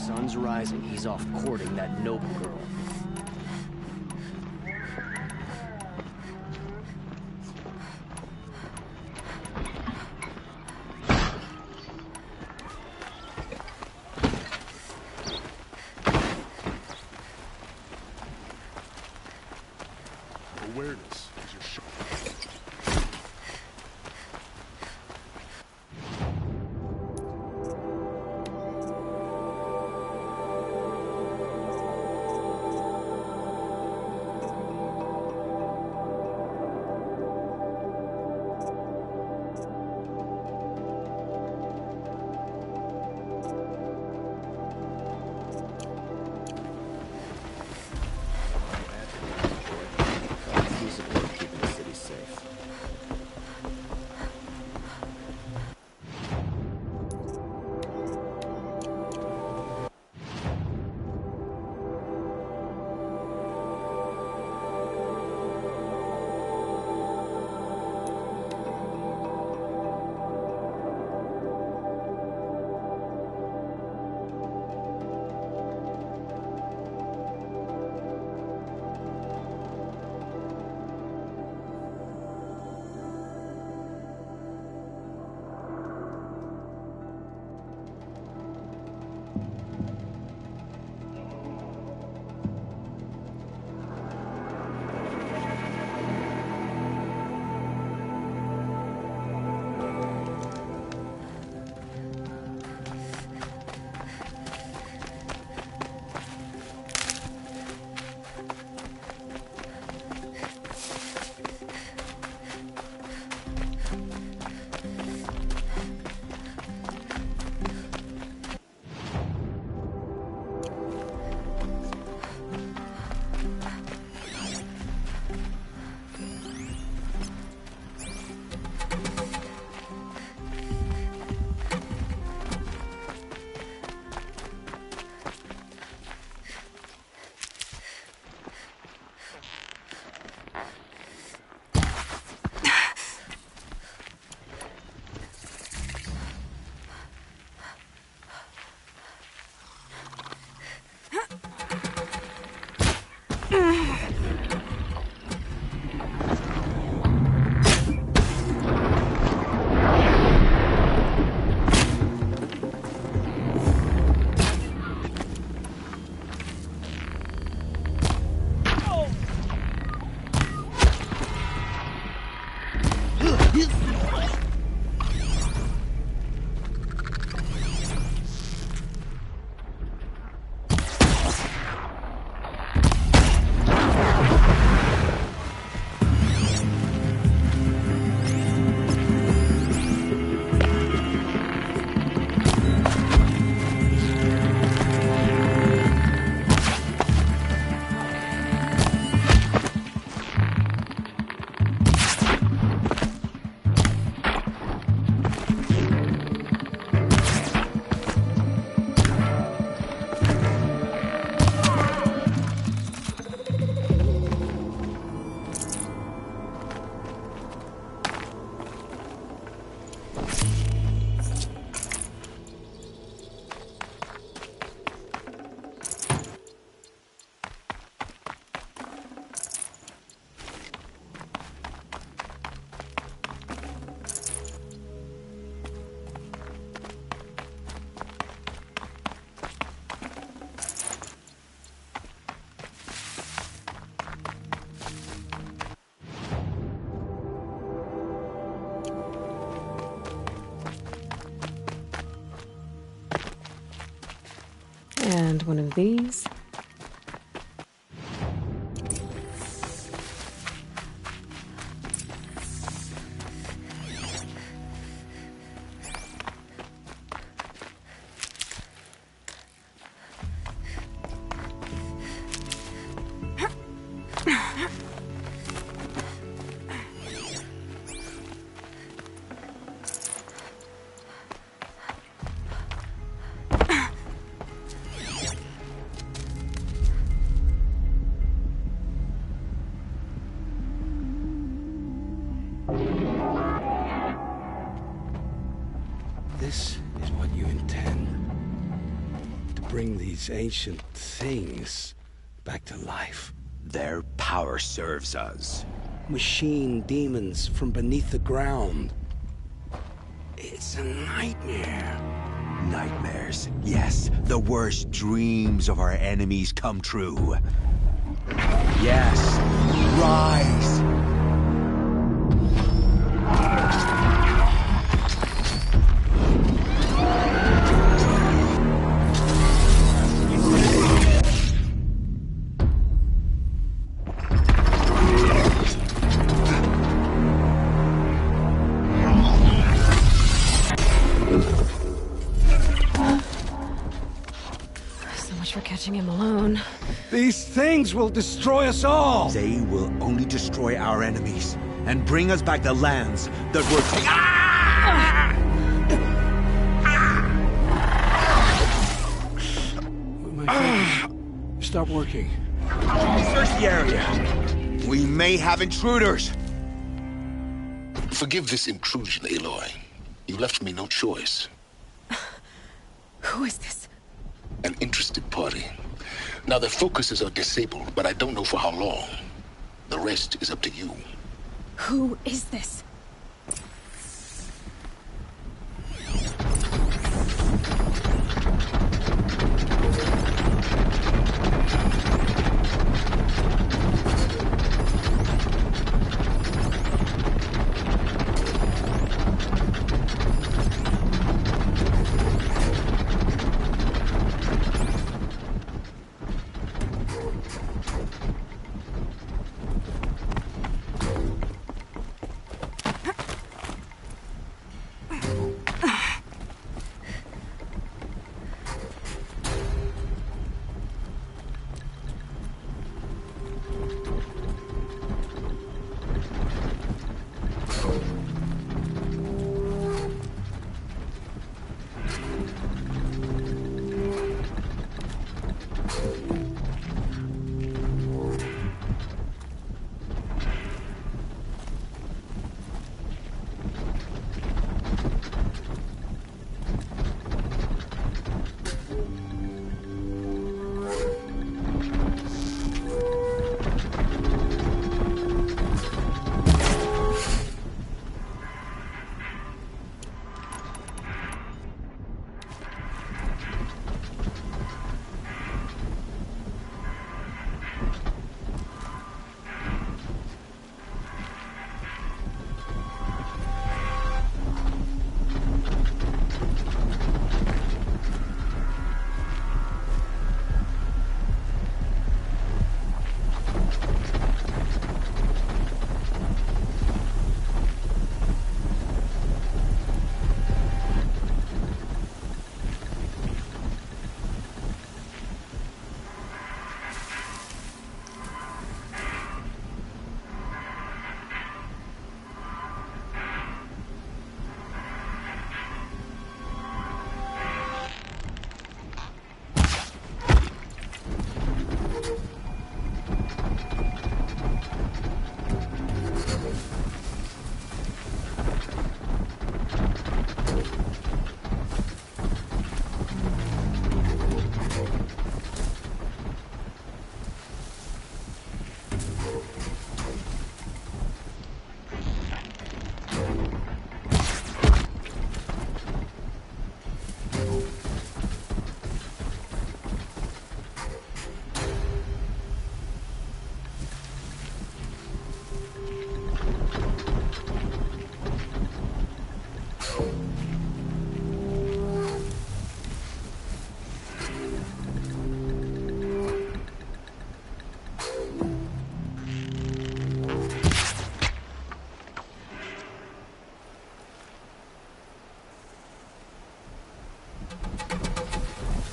sun's rising, he's off courting that noble girl. Awareness is your shot. And one of these. This is what you intend to bring these ancient things back to life? Their power serves us. Machine demons from beneath the ground. It's a nightmare. Nightmares. Yes, the worst dreams of our enemies come true. Yes, rise! Him alone. These things will destroy us all! They will only destroy our enemies and bring us back the lands that were My fingers stop working. Search the area. We may have intruders. Forgive this intrusion, Aloy. You left me no choice. Who is this? An interested party. Now their focuses are disabled, but I don't know for how long. The rest is up to you. Who is this?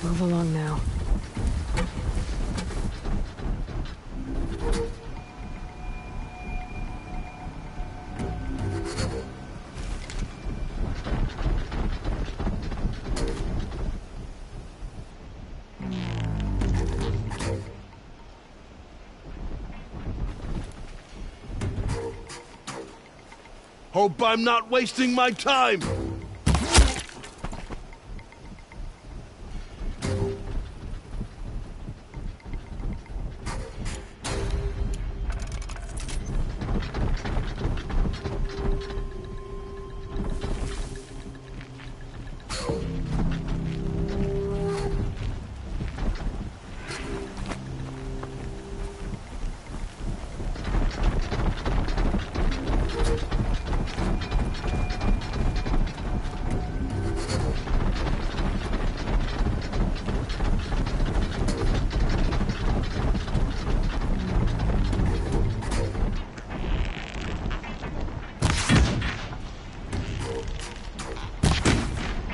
Move along now. Hope I'm not wasting my time!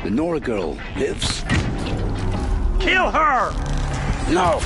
The Nora girl lives. Kill her! No!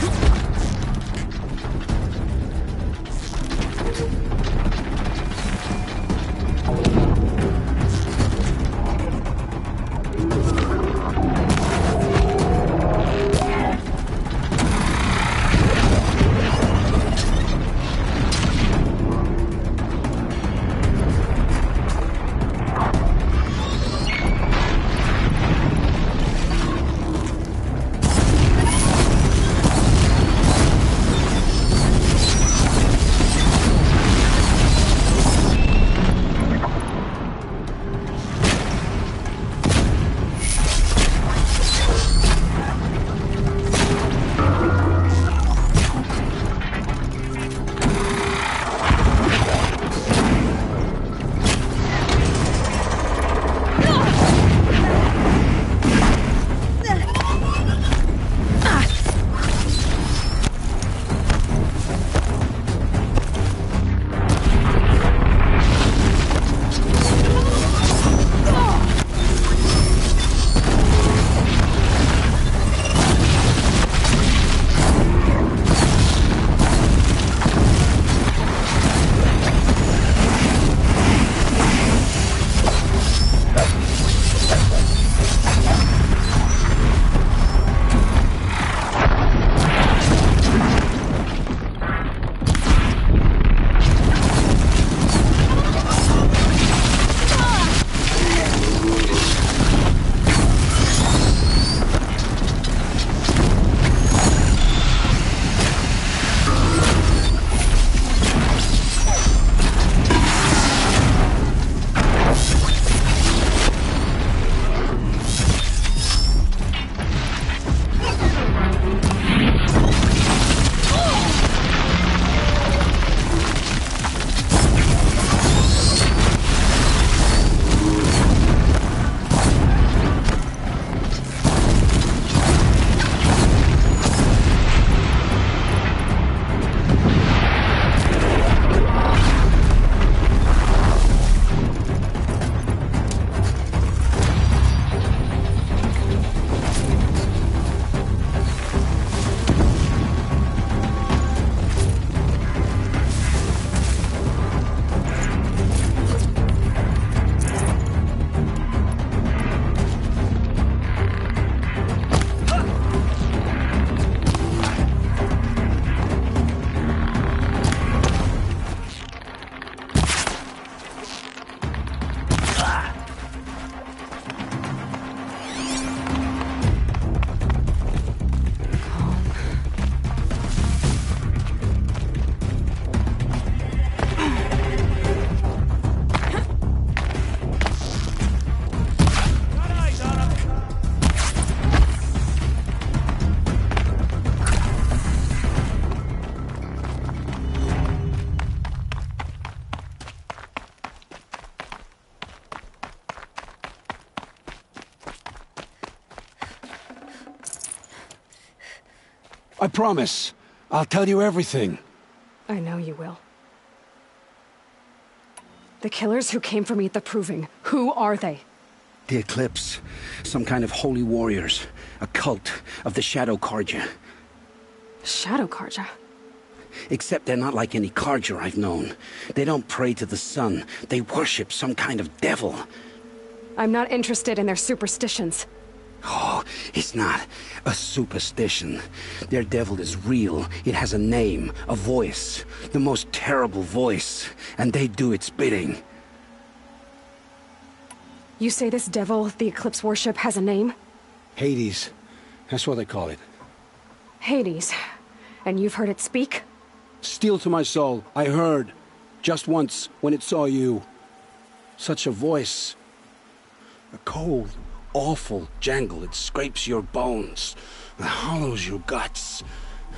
I promise. I'll tell you everything. I know you will. The killers who came for me at the Proving, who are they? The Eclipse. Some kind of holy warriors. A cult of the Shadow Carja. Shadow Carja? Except they're not like any Carja I've known. They don't pray to the sun. They worship some kind of devil. I'm not interested in their superstitions. Oh, it's not a superstition. Their devil is real. It has a name, a voice. The most terrible voice. And they do its bidding. You say this devil the Eclipse worship has a name? Hades. That's what they call it. Hades. And you've heard it speak? Steel to my soul. I heard. Just once, when it saw you. Such a voice. A cold, awful jangle. It scrapes your bones. It hollows your guts.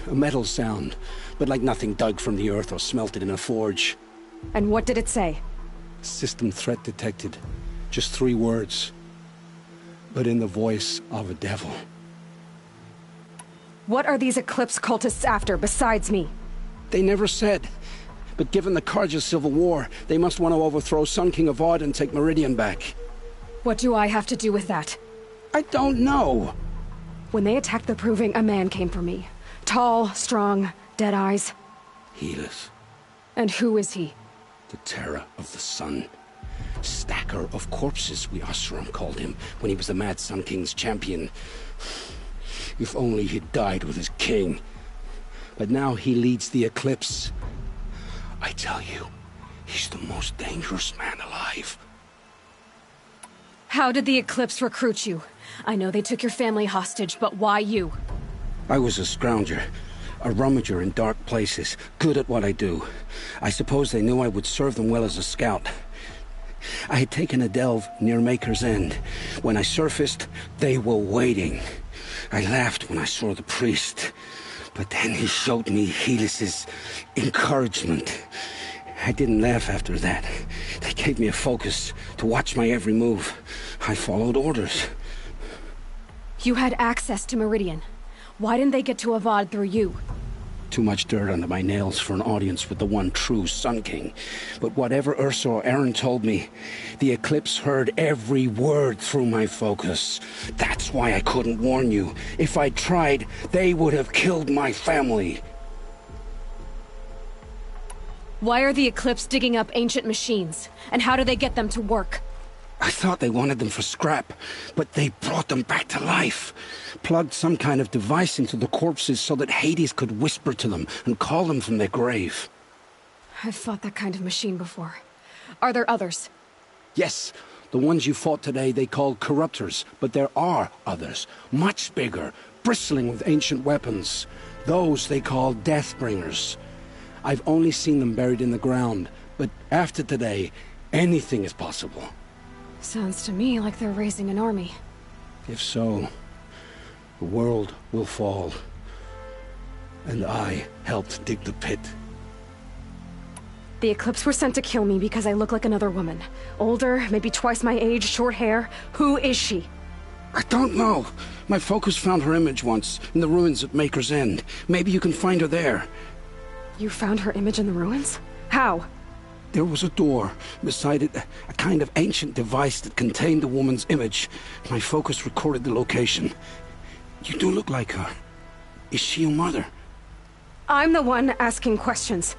A metal sound, but like nothing dug from the earth or smelted in a forge. And what did it say? System threat detected. Just 3 words. But in the voice of a devil. What are these Eclipse cultists after, besides me? They never said. But given the Carja civil war, they must want to overthrow Sun King Avad and take Meridian back. What do I have to do with that? I don't know. When they attacked the Proving, a man came for me. Tall, strong, dead eyes. Helis. And who is he? The terror of the sun. Stacker of corpses, we Oseram called him, when he was the Mad Sun King's champion. If only he'd died with his king. But now he leads the Eclipse. I tell you, he's the most dangerous man alive. How did the Eclipse recruit you? I know they took your family hostage, but why you? I was a scrounger. A rummager in dark places, good at what I do. I suppose they knew I would serve them well as a scout. I had taken a delve near Maker's End. When I surfaced, they were waiting. I laughed when I saw the priest, but then he showed me Helis's encouragement. I didn't laugh after that. They gave me a focus to watch my every move. I followed orders. You had access to Meridian. Why didn't they get to Avad through you? Too much dirt under my nails for an audience with the one true Sun King. But whatever Ursa or Aaron told me, the Eclipse heard every word through my focus. That's why I couldn't warn you. If I'd tried, they would have killed my family. Why are the Eclipse digging up ancient machines? And how do they get them to work? I thought they wanted them for scrap, but they brought them back to life. Plugged some kind of device into the corpses so that Hades could whisper to them and call them from their grave. I've fought that kind of machine before. Are there others? Yes, the ones you fought today they called corruptors, but there are others, much bigger, bristling with ancient weapons. Those they call Deathbringers. I've only seen them buried in the ground, but after today, anything is possible. Sounds to me like they're raising an army. If so, the world will fall. And I helped dig the pit. The Eclipse were sent to kill me because I look like another woman. Older, maybe twice my age, short hair. Who is she? I don't know. My focus found her image once, in the ruins at Maker's End. Maybe you can find her there. You found her image in the ruins? How? There was a door. Beside it, a kind of ancient device that contained the woman's image. My focus recorded the location. You do look like her. Is she your mother? I'm the one asking questions.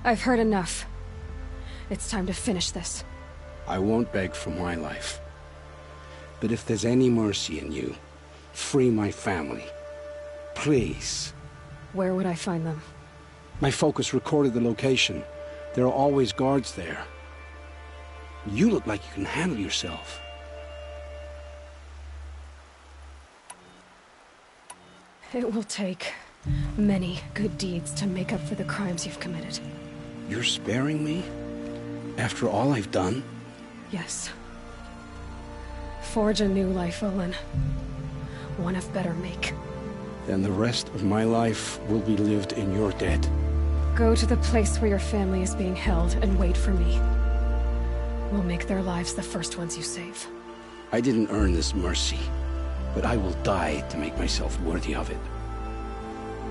I've heard enough. It's time to finish this. I won't beg for my life. But if there's any mercy in you, free my family. Please. Where would I find them? My focus recorded the location. There are always guards there. You look like you can handle yourself. It will take many good deeds to make up for the crimes you've committed. You're sparing me? After all I've done? Yes. Forge a new life, Olin. One of better make. Then the rest of my life will be lived in your debt. Go to the place where your family is being held and wait for me. We'll make their lives the first ones you save. I didn't earn this mercy, but I will die to make myself worthy of it.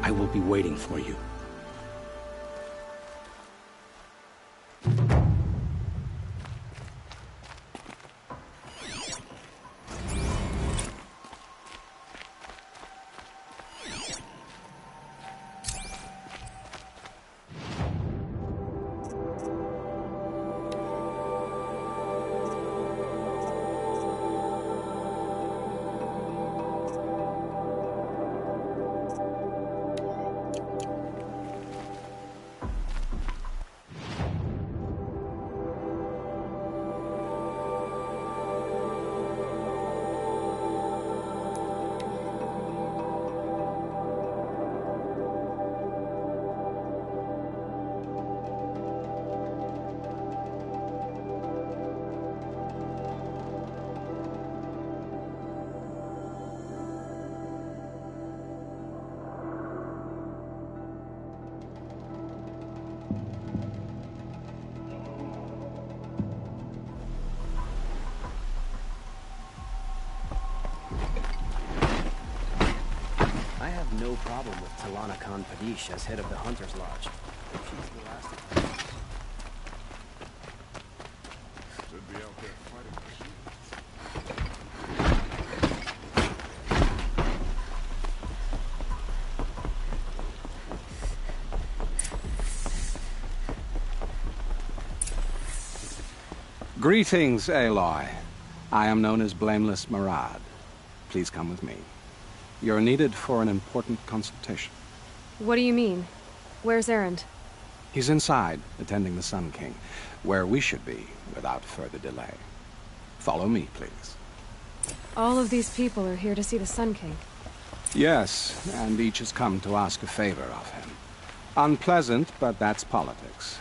I will be waiting for you. No problem with Talana Khan Padish as head of the Hunter's Lodge. She's the last of them. Should be out there fighting machines. Greetings, Aloy. I am known as Blameless Murad. Please come with me. You're needed for an important consultation. What do you mean? Where's Erend? He's inside, attending the Sun King, where we should be, without further delay. Follow me, please. All of these people are here to see the Sun King. Yes, and each has come to ask a favor of him. Unpleasant, but that's politics.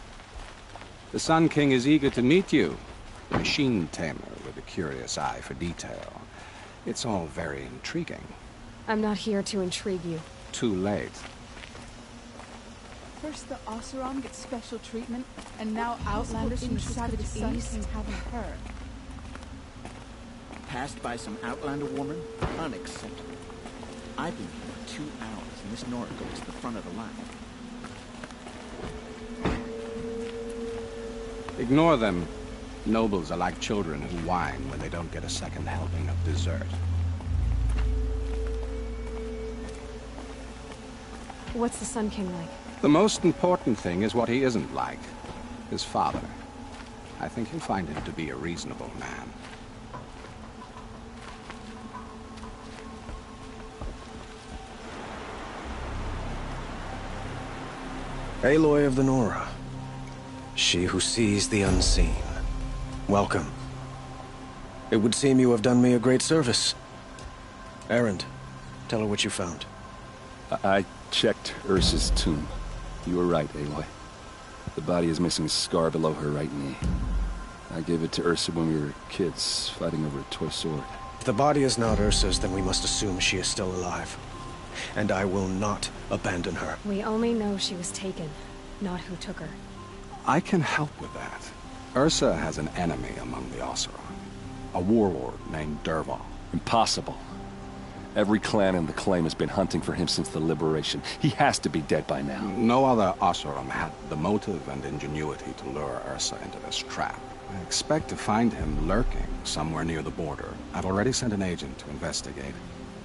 The Sun King is eager to meet you, the machine tamer with a curious eye for detail. It's all very intriguing. I'm not here to intrigue you. Too late. First the Oseram gets special treatment, and now Outlanders from the Savage East haven't heard. Passed by some Outlander woman? Unacceptable. I've been here for 2 hours, and this Nora goes to the front of the line. Ignore them. Nobles are like children who whine when they don't get a second helping of dessert. What's the Sun King like? The most important thing is what he isn't like. His father. I think you'll find him to be a reasonable man. Aloy of the Nora. She who sees the unseen. Welcome. It would seem you have done me a great service. Erend, tell her what you found. I checked Ursa's tomb. You were right, Aloy. The body is missing a scar below her right knee. I gave it to Ursa when we were kids, fighting over a toy sword. If the body is not Ursa's, then we must assume she is still alive. And I will not abandon her. We only know she was taken, not who took her. I can help with that. Ursa has an enemy among the Oseram. A warlord named Dervahl. Impossible. Every clan in the claim has been hunting for him since the liberation. He has to be dead by now. No other Oseram had the motive and ingenuity to lure Ursa into this trap. I expect to find him lurking somewhere near the border. I've already sent an agent to investigate.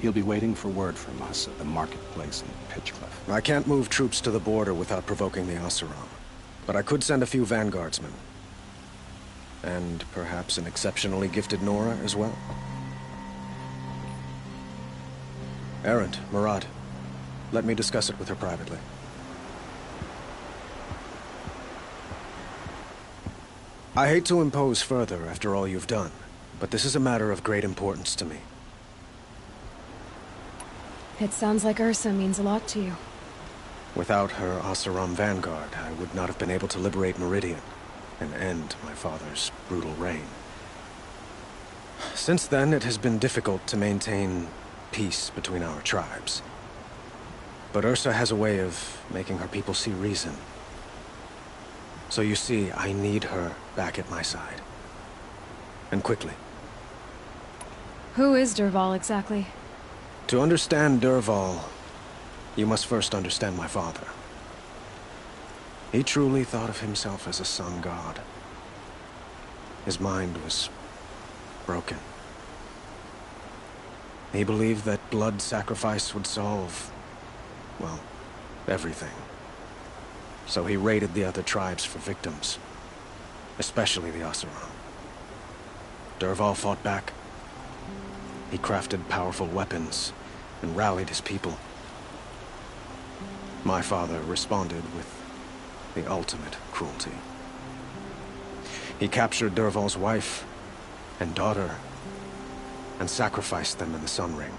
He'll be waiting for word from us at the marketplace in Pitchcliff. I can't move troops to the border without provoking the Oseram. But I could send a few vanguardsmen. And perhaps an exceptionally gifted Nora as well. Erend, Murad, let me discuss it with her privately. I hate to impose further after all you've done, but this is a matter of great importance to me. It sounds like Ursa means a lot to you. Without her Oseram vanguard, I would not have been able to liberate Meridian and end my father's brutal reign. Since then, it has been difficult to maintain peace between our tribes. But Ursa has a way of making her people see reason. So you see, I need her back at my side. And quickly. Who is Dervahl exactly? To understand Dervahl, you must first understand my father. He truly thought of himself as a sun god. His mind was broken. He believed that blood sacrifice would solve, well, everything. So he raided the other tribes for victims, especially the Oseram. Dervahl fought back. He crafted powerful weapons and rallied his people. My father responded with the ultimate cruelty. He captured Dervahl's wife and daughter and sacrificed them in the Sun Ring.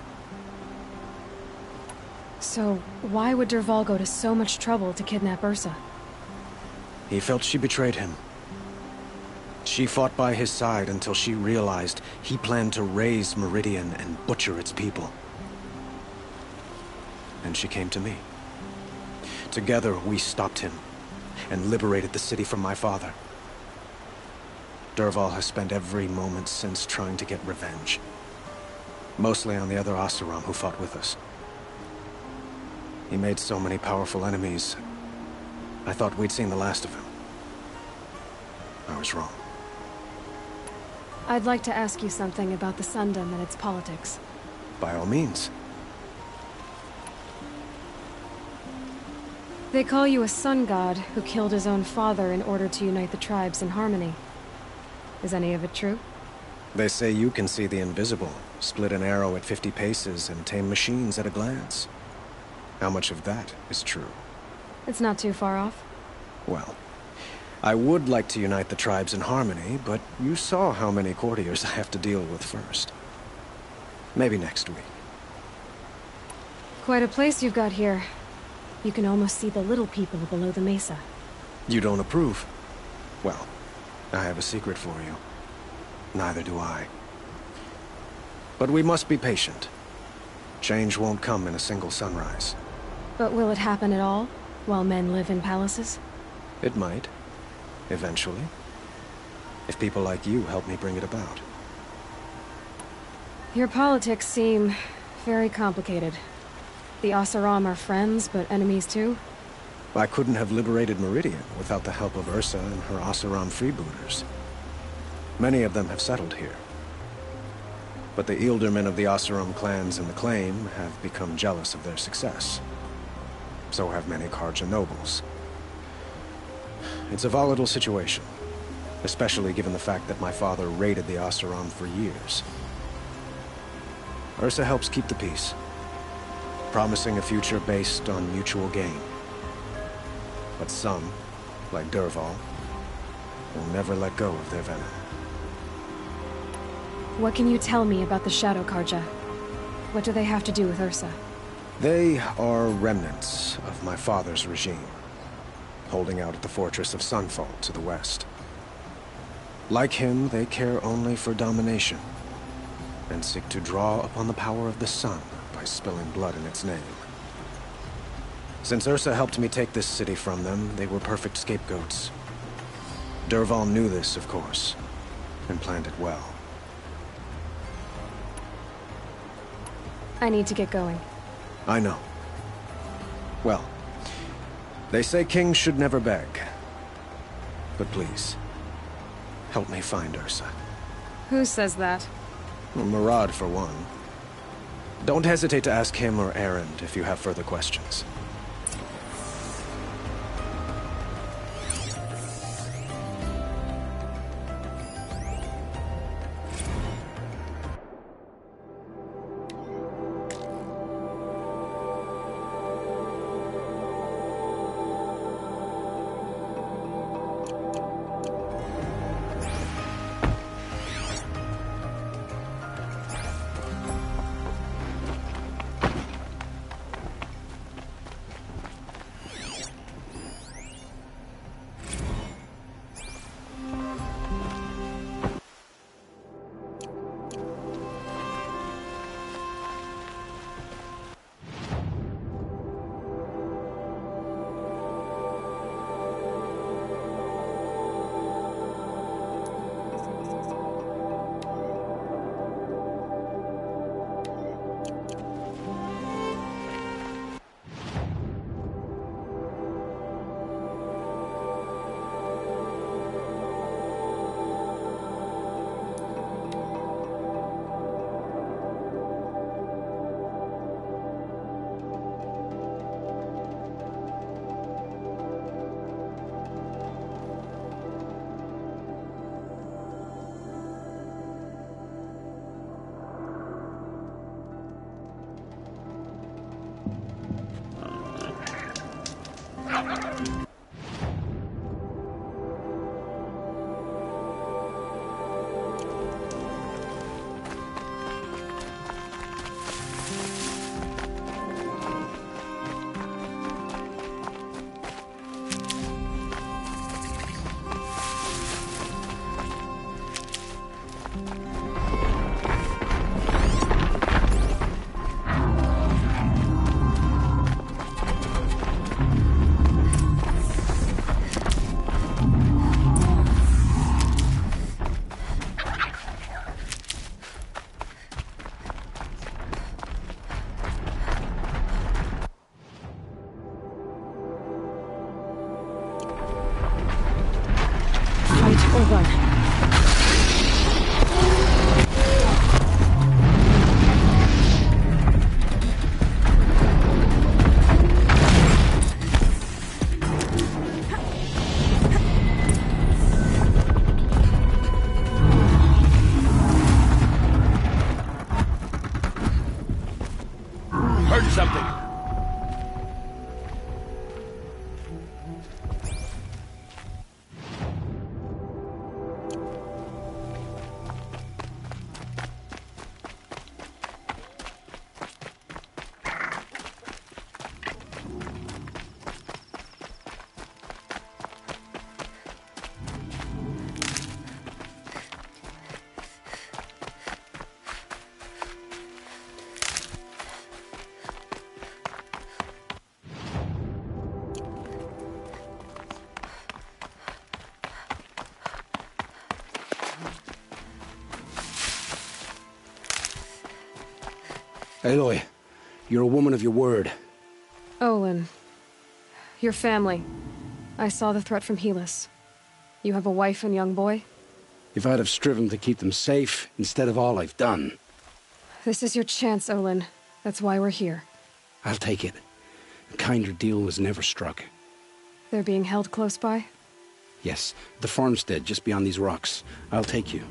So, why would Dervahl go to so much trouble to kidnap Ursa? He felt she betrayed him. She fought by his side until she realized he planned to raise Meridian and butcher its people. And she came to me. Together, we stopped him and liberated the city from my father. Dervahl has spent every moment since trying to get revenge. Mostly on the other Oseram who fought with us. He made so many powerful enemies, I thought we'd seen the last of him. I was wrong. I'd like to ask you something about the Sundom and its politics. By all means. They call you a sun god who killed his own father in order to unite the tribes in harmony. Is any of it true? They say you can see the invisible, split an arrow at 50 paces, and tame machines at a glance. How much of that is true? It's not too far off. Well, I would like to unite the tribes in harmony, but you saw how many courtiers I have to deal with first. Maybe next week. Quite a place you've got here. You can almost see the little people below the mesa. You don't approve? Well, I have a secret for you. Neither do I. But we must be patient. Change won't come in a single sunrise. But will it happen at all, while men live in palaces? It might. Eventually. If people like you help me bring it about. Your politics seem very complicated. The Oseram are friends, but enemies too? I couldn't have liberated Meridian without the help of Ursa and her Oseram freebooters. Many of them have settled here. But the Ealdormen of the Oseram clans in the Claim have become jealous of their success. So have many Karja nobles. It's a volatile situation, especially given the fact that my father raided the Oseram for years. Ursa helps keep the peace, promising a future based on mutual gain. But some, like Dervahl, will never let go of their venom. What can you tell me about the Shadow Karja? What do they have to do with Ursa? They are remnants of my father's regime, holding out at the fortress of Sunfall to the west. Like him, they care only for domination, and seek to draw upon the power of the sun by spilling blood in its name. Since Ursa helped me take this city from them, they were perfect scapegoats. Dervahl knew this, of course, and planned it well. I need to get going. I know. Well, they say kings should never beg. But please, help me find Ursa. Who says that? Well, Murad, for one. Don't hesitate to ask him or Erend if you have further questions. Aloy, you're a woman of your word. Olin. Your family. I saw the threat from Helis. You have a wife and young boy? If I'd have striven to keep them safe, instead of all I've done. This is your chance, Olin. That's why we're here. I'll take it. A kinder deal was never struck. They're being held close by? Yes, the farmstead just beyond these rocks. I'll take you.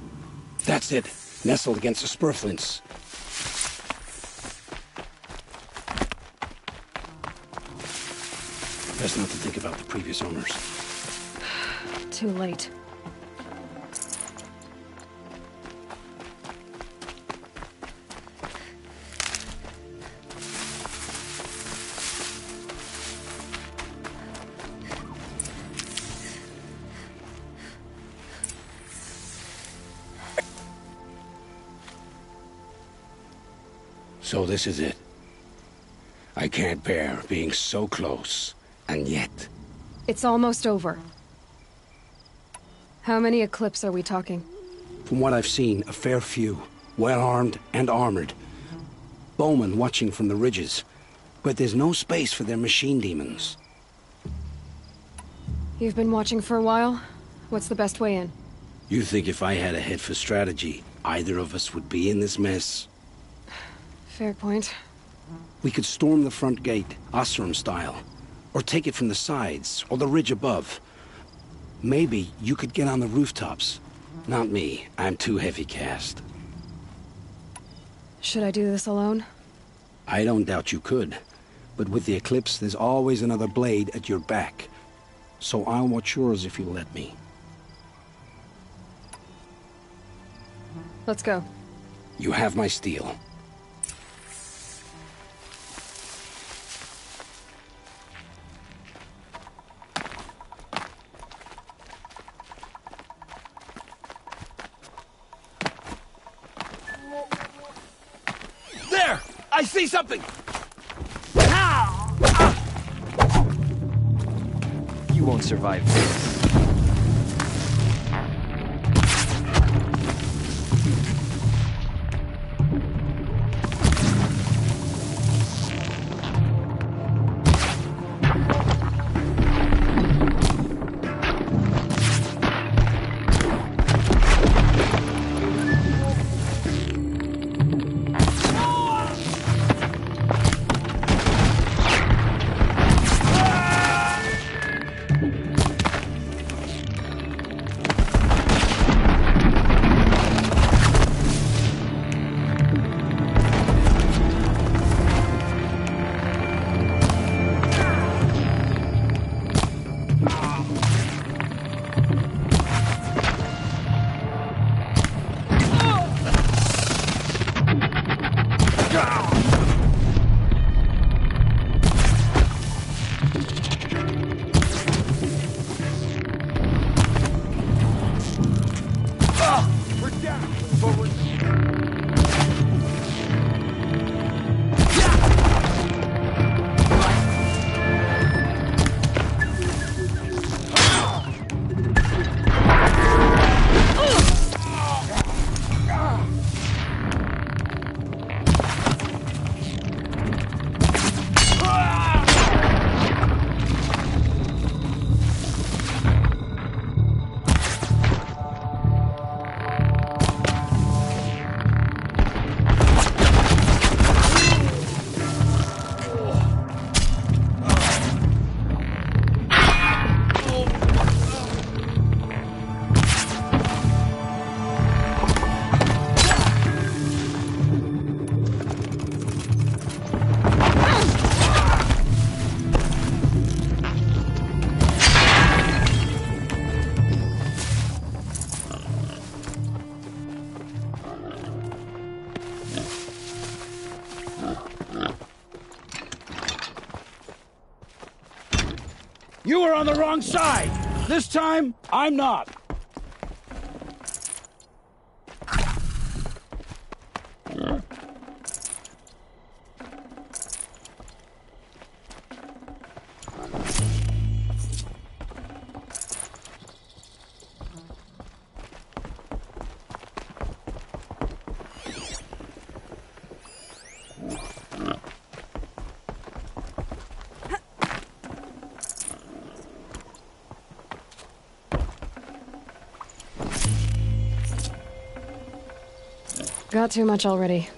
That's it. Nestled against the spurflints. Best not to think about the previous owners. Too late. So this is it. I can't bear being so close, and yet... It's almost over. How many Eclipse are we talking? From what I've seen, a fair few. Well-armed and armored. Bowmen watching from the ridges. But there's no space for their machine demons. You've been watching for a while? What's the best way in? You think if I had a head for strategy, either of us would be in this mess? Fair point. We could storm the front gate, Oseram style. Or take it from the sides, or the ridge above. Maybe you could get on the rooftops. Not me. I'm too heavy cast. Should I do this alone? I don't doubt you could. But with the Eclipse, there's always another blade at your back. So I'll watch yours if you'll let me. Let's go. You have my steel. There! I see something! You won't survive this. You were on the wrong side! This time, I'm not! Got too much already.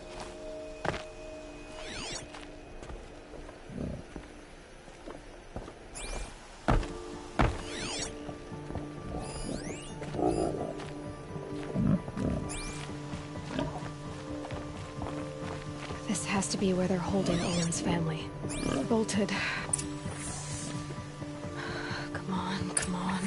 This has to be where they're holding Owen's family. Bolted. Come on, come on.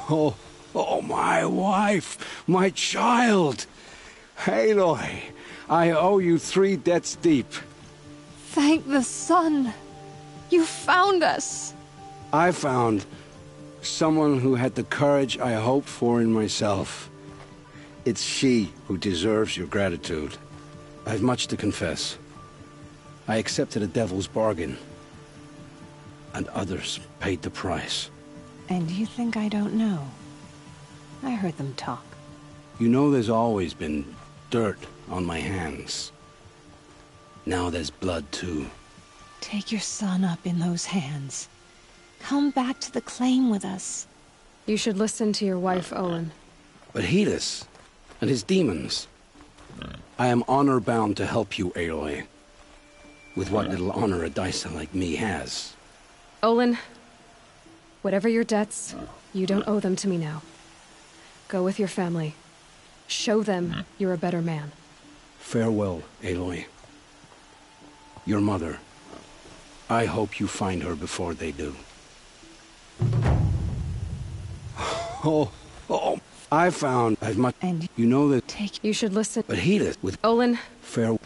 Oh, my wife, my child. Aloy, I owe you 3 debts deep. Thank the sun. You found us. I found someone who had the courage I hoped for in myself. It's she who deserves your gratitude. I've much to confess. I accepted a devil's bargain, and others paid the price. And you think I don't know? I heard them talk. You know there's always been dirt on my hands. Now there's blood too. Take your son up in those hands. Come back to the claim with us. You should listen to your wife, Owen. But Helis and his demons. I am honor-bound to help you, Aloy. With what little honor a Dysa like me has. Olin, whatever your debts, you don't owe them to me now. Go with your family. Show them you're a better man. Farewell, Aloy. Your mother. I hope you find her before they do. Oh, I found I've much. And you know that. You should listen. But Helis with Olin. Farewell.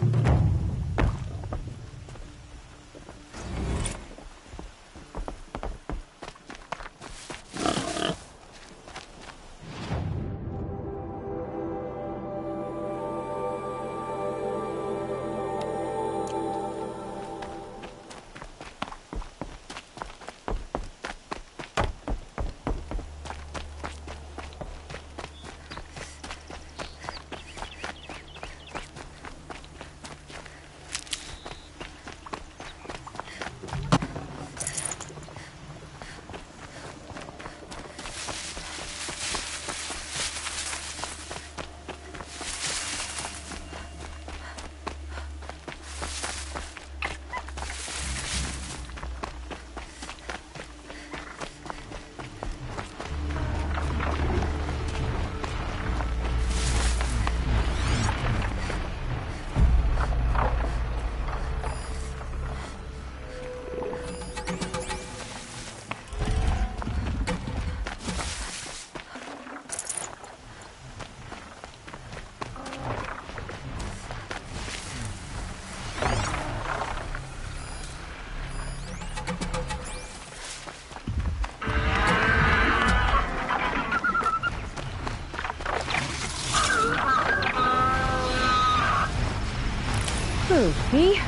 Who, me?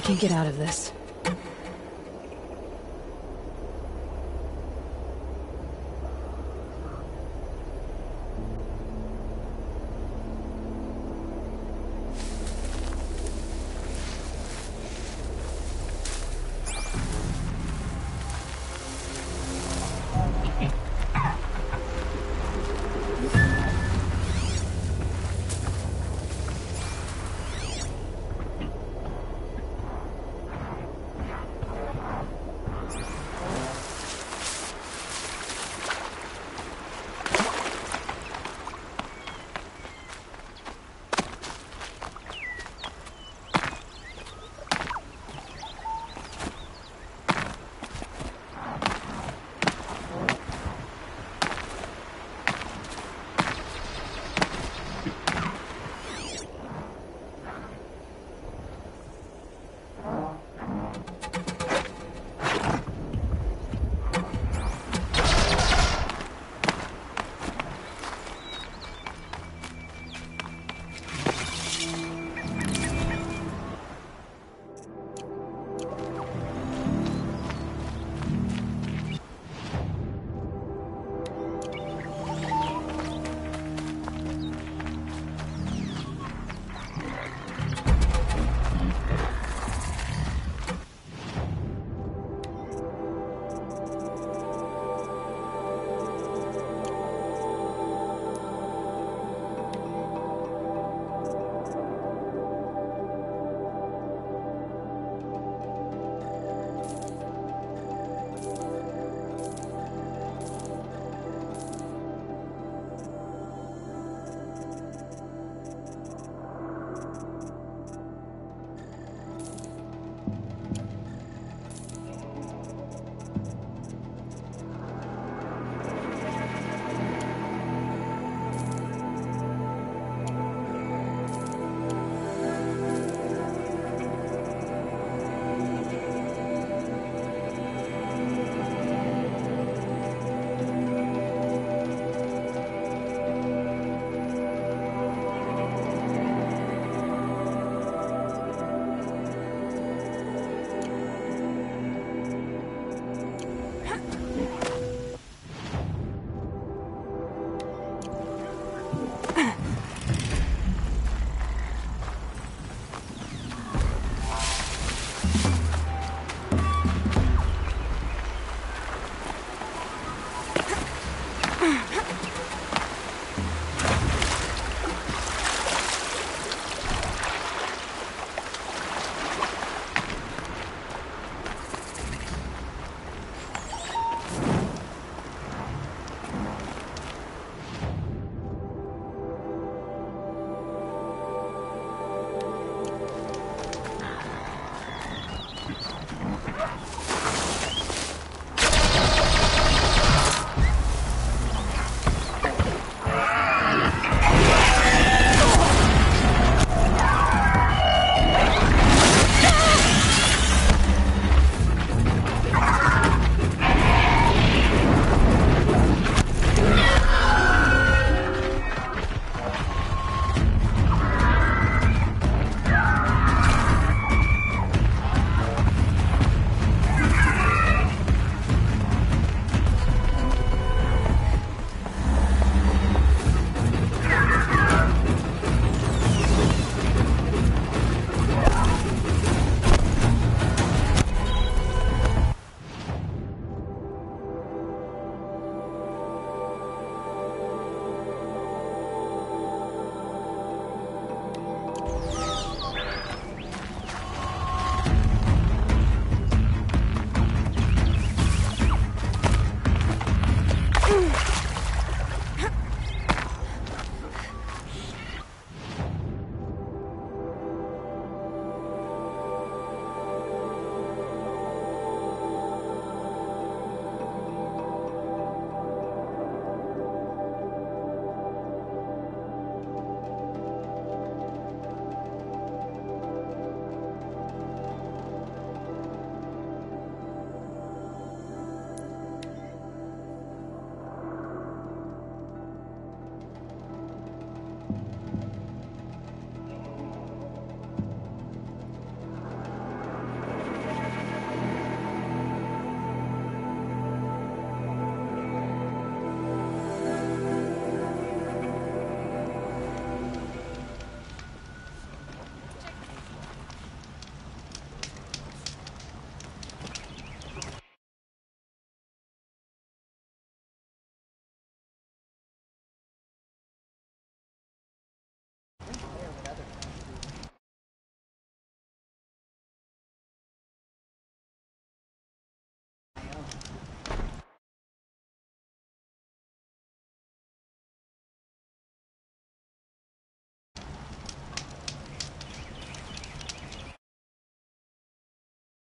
can get out of this.